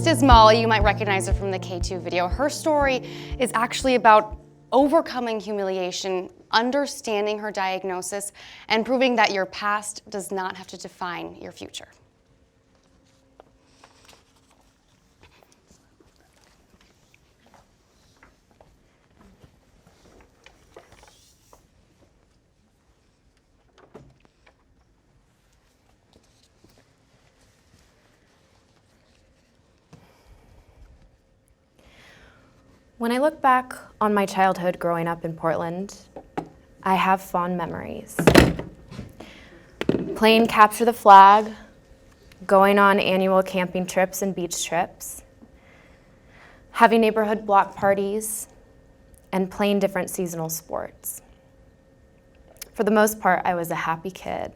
Next is Molly. You might recognize her from the K2 video. Her story is actually about overcoming humiliation, understanding her diagnosis, and proving that your past does not have to define your future. When I look back on my childhood growing up in Portland, I have fond memories. Playing capture the flag, going on annual camping trips and beach trips, having neighborhood block parties, and playing different seasonal sports. For the most part, I was a happy kid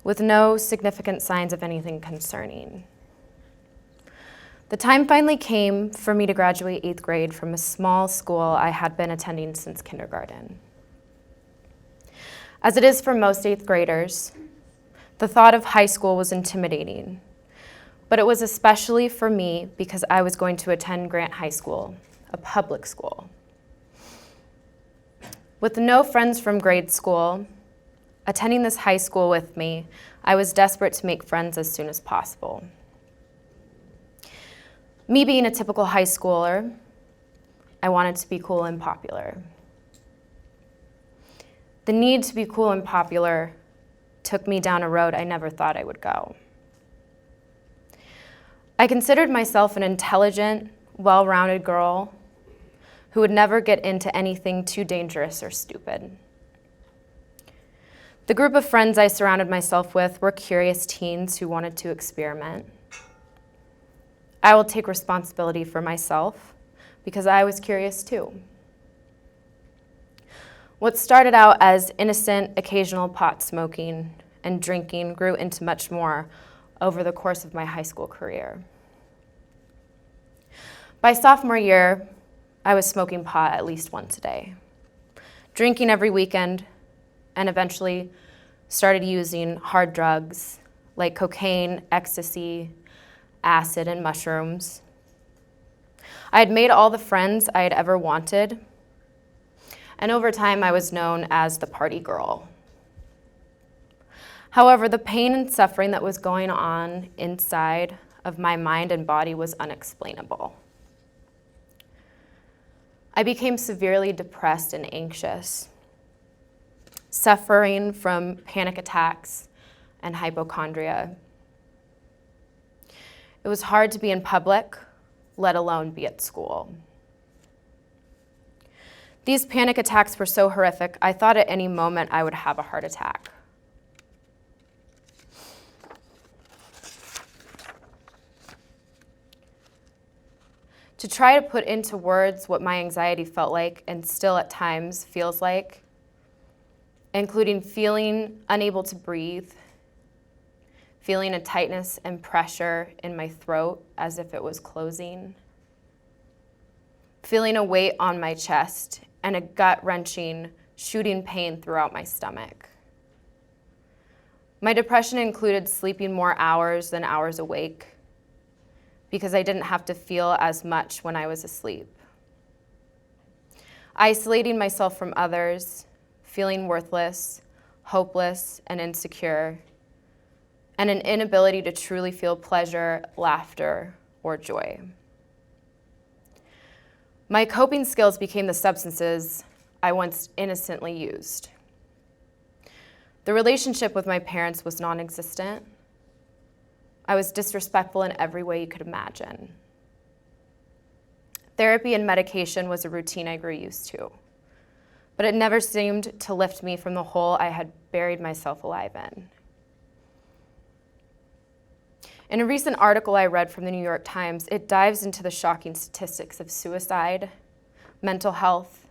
with no significant signs of anything concerning. The time finally came for me to graduate 8th grade from a small school I had been attending since kindergarten. As it is for most 8th graders, the thought of high school was intimidating, but it was especially for me because I was going to attend Grant High School, a public school. With no friends from grade school attending this high school with me, I was desperate to make friends as soon as possible. Me being a typical high schooler, I wanted to be cool and popular. The need to be cool and popular took me down a road I never thought I would go. I considered myself an intelligent, well-rounded girl who would never get into anything too dangerous or stupid. The group of friends I surrounded myself with were curious teens who wanted to experiment. I will take responsibility for myself because I was curious too. What started out as innocent, occasional pot smoking and drinking grew into much more over the course of my high school career. By sophomore year, I was smoking pot at least once a day, drinking every weekend, and eventually started using hard drugs like cocaine, ecstasy, acid, and mushrooms. I had made all the friends I had ever wanted, and over time I was known as the party girl. However, the pain and suffering that was going on inside of my mind and body was unexplainable. I became severely depressed and anxious, suffering from panic attacks and hypochondria. It was hard to be in public, let alone be at school. These panic attacks were so horrific, I thought at any moment I would have a heart attack. To try to put into words what my anxiety felt like and still at times feels like, including feeling unable to breathe, feeling a tightness and pressure in my throat as if it was closing, feeling a weight on my chest and a gut-wrenching, shooting pain throughout my stomach. My depression included sleeping more hours than hours awake because I didn't have to feel as much when I was asleep. Isolating myself from others, feeling worthless, hopeless, and insecure, and an inability to truly feel pleasure, laughter, or joy. My coping skills became the substances I once innocently used. The relationship with my parents was non-existent. I was disrespectful in every way you could imagine. Therapy and medication was a routine I grew used to, but it never seemed to lift me from the hole I had buried myself alive in. In a recent article I read from the New York Times, it dives into the shocking statistics of suicide, mental health,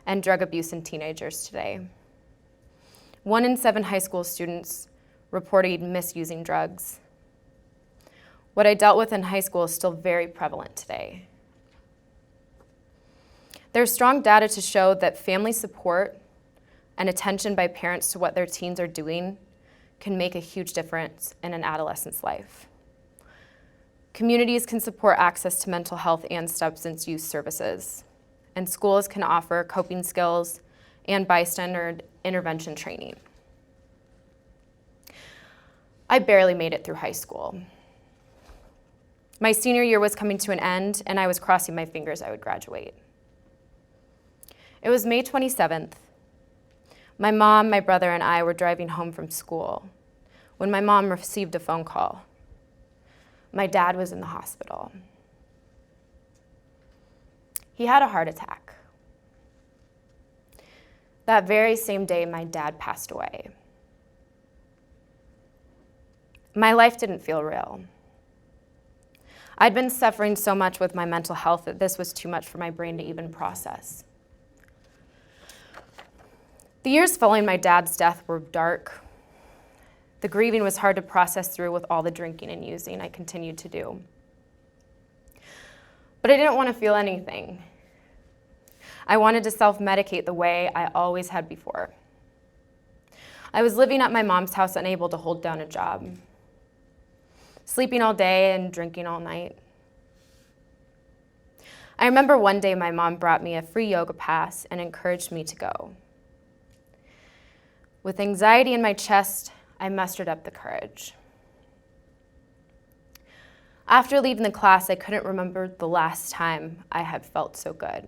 and drug abuse in teenagers today. 1 in 7 high school students reported misusing drugs. What I dealt with in high school is still very prevalent today. There's strong data to show that family support and attention by parents to what their teens are doing can make a huge difference in an adolescent's life. Communities can support access to mental health and substance use services, and schools can offer coping skills and bystander intervention training. I barely made it through high school. My senior year was coming to an end, and I was crossing my fingers I would graduate. It was May 27th. My mom, my brother, and I were driving home from school when my mom received a phone call. My dad was in the hospital. He had a heart attack. That very same day, my dad passed away. My life didn't feel real. I'd been suffering so much with my mental health that this was too much for my brain to even process. The years following my dad's death were dark. The grieving was hard to process through with all the drinking and using I continued to do. But I didn't want to feel anything. I wanted to self-medicate the way I always had before. I was living at my mom's house, unable to hold down a job, sleeping all day and drinking all night. I remember one day my mom brought me a free yoga pass and encouraged me to go. With anxiety in my chest, I mustered up the courage. After leaving the class, I couldn't remember the last time I had felt so good.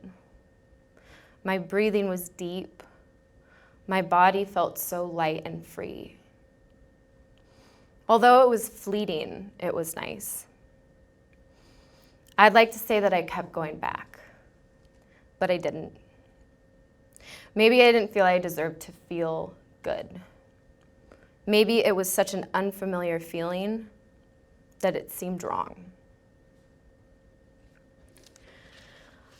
My breathing was deep. My body felt so light and free. Although it was fleeting, it was nice. I'd like to say that I kept going back, but I didn't. Maybe I didn't feel I deserved to feel good. Maybe it was such an unfamiliar feeling that it seemed wrong.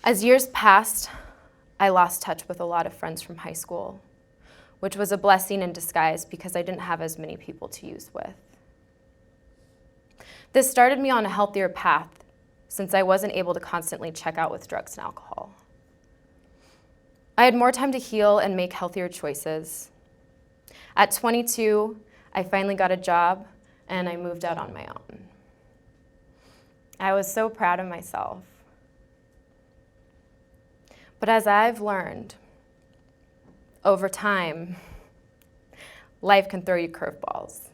As years passed, I lost touch with a lot of friends from high school, which was a blessing in disguise because I didn't have as many people to use with. This started me on a healthier path since I wasn't able to constantly check out with drugs and alcohol. I had more time to heal and make healthier choices. At 22, I finally got a job and I moved out on my own. I was so proud of myself. But as I've learned, over time, life can throw you curveballs.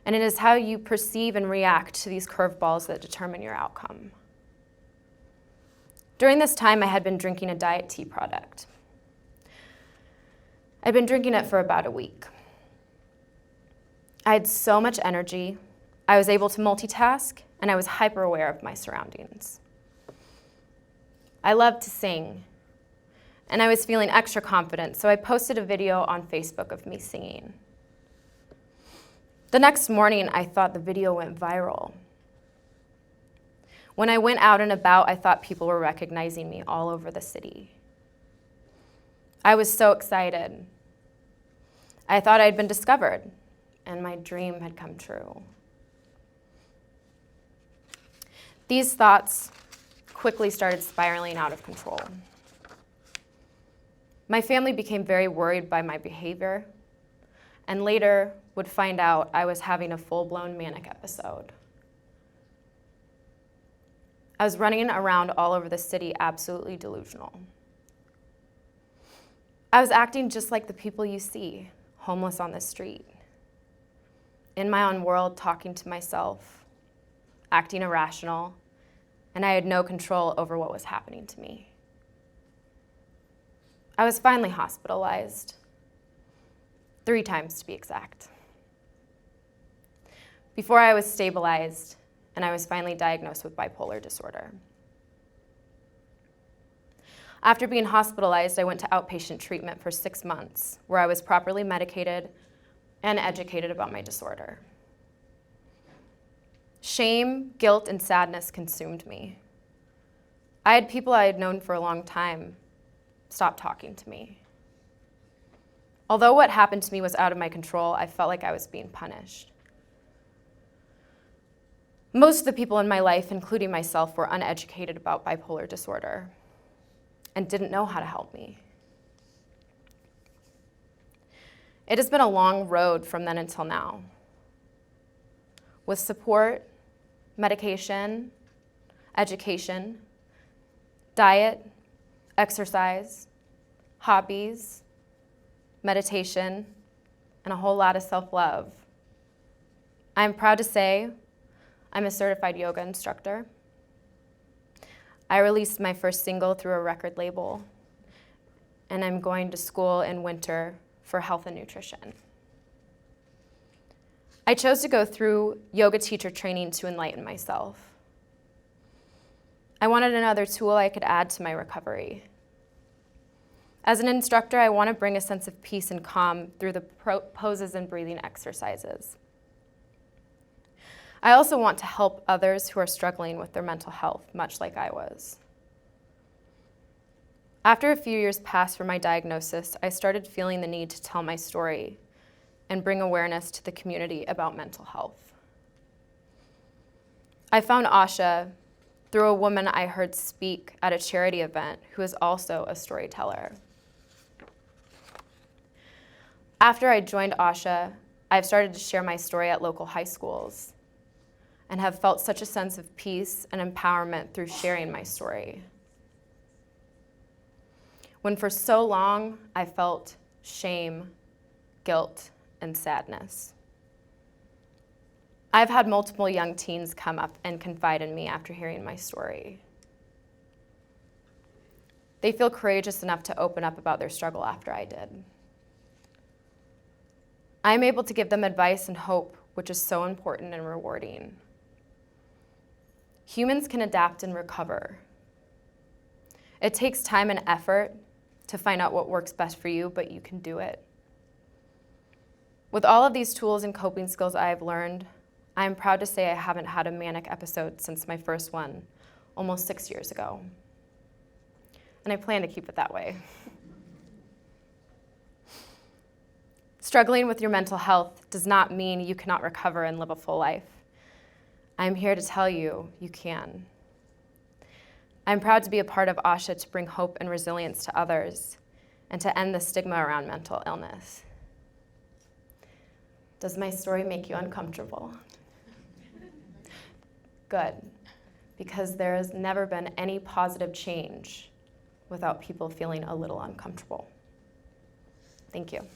And it is how you perceive and react to these curveballs that determine your outcome. During this time, I had been drinking a diet tea product. I'd been drinking it for about a week. I had so much energy, I was able to multitask, and I was hyper aware of my surroundings. I loved to sing, and I was feeling extra confident, so I posted a video on Facebook of me singing. The next morning, I thought the video went viral. When I went out and about, I thought people were recognizing me all over the city. I was so excited. I thought I'd been discovered, and my dream had come true. These thoughts quickly started spiraling out of control. My family became very worried by my behavior, and later would find out I was having a full-blown manic episode. I was running around all over the city, absolutely delusional. I was acting just like the people you see, homeless on the street. In my own world, talking to myself, acting irrational, and I had no control over what was happening to me. I was finally hospitalized, 3 times to be exact. Before I was stabilized, and I was finally diagnosed with bipolar disorder. After being hospitalized, I went to outpatient treatment for 6 months, where I was properly medicated and educated about my disorder. Shame, guilt, and sadness consumed me. I had people I had known for a long time stop talking to me. Although what happened to me was out of my control, I felt like I was being punished. Most of the people in my life, including myself, were uneducated about bipolar disorder and didn't know how to help me. It has been a long road from then until now. with support, medication, education, diet, exercise, hobbies, meditation, and a whole lot of self-love. I'm proud to say I'm a certified yoga instructor. I released my first single through a record label, and I'm going to school in winter for health and nutrition. I chose to go through yoga teacher training to enlighten myself. I wanted another tool I could add to my recovery. As an instructor, I want to bring a sense of peace and calm through the poses and breathing exercises. I also want to help others who are struggling with their mental health, much like I was. After a few years passed from my diagnosis, I started feeling the need to tell my story and bring awareness to the community about mental health. I found Asha through a woman I heard speak at a charity event who is also a storyteller. After I joined Asha, I've started to share my story at local high schools and have felt such a sense of peace and empowerment through sharing my story. When for so long I felt shame, guilt, and sadness. I've had multiple young teens come up and confide in me after hearing my story. They feel courageous enough to open up about their struggle after I did. I'm able to give them advice and hope, which is so important and rewarding. Humans can adapt and recover. It takes time and effort to find out what works best for you, but you can do it. With all of these tools and coping skills I have learned, I am proud to say I haven't had a manic episode since my first one, almost 6 years ago. And I plan to keep it that way. Struggling with your mental health does not mean you cannot recover and live a full life. I'm here to tell you, you can. I'm proud to be a part of Asha to bring hope and resilience to others and to end the stigma around mental illness. Does my story make you uncomfortable? Good, because there has never been any positive change without people feeling a little uncomfortable. Thank you.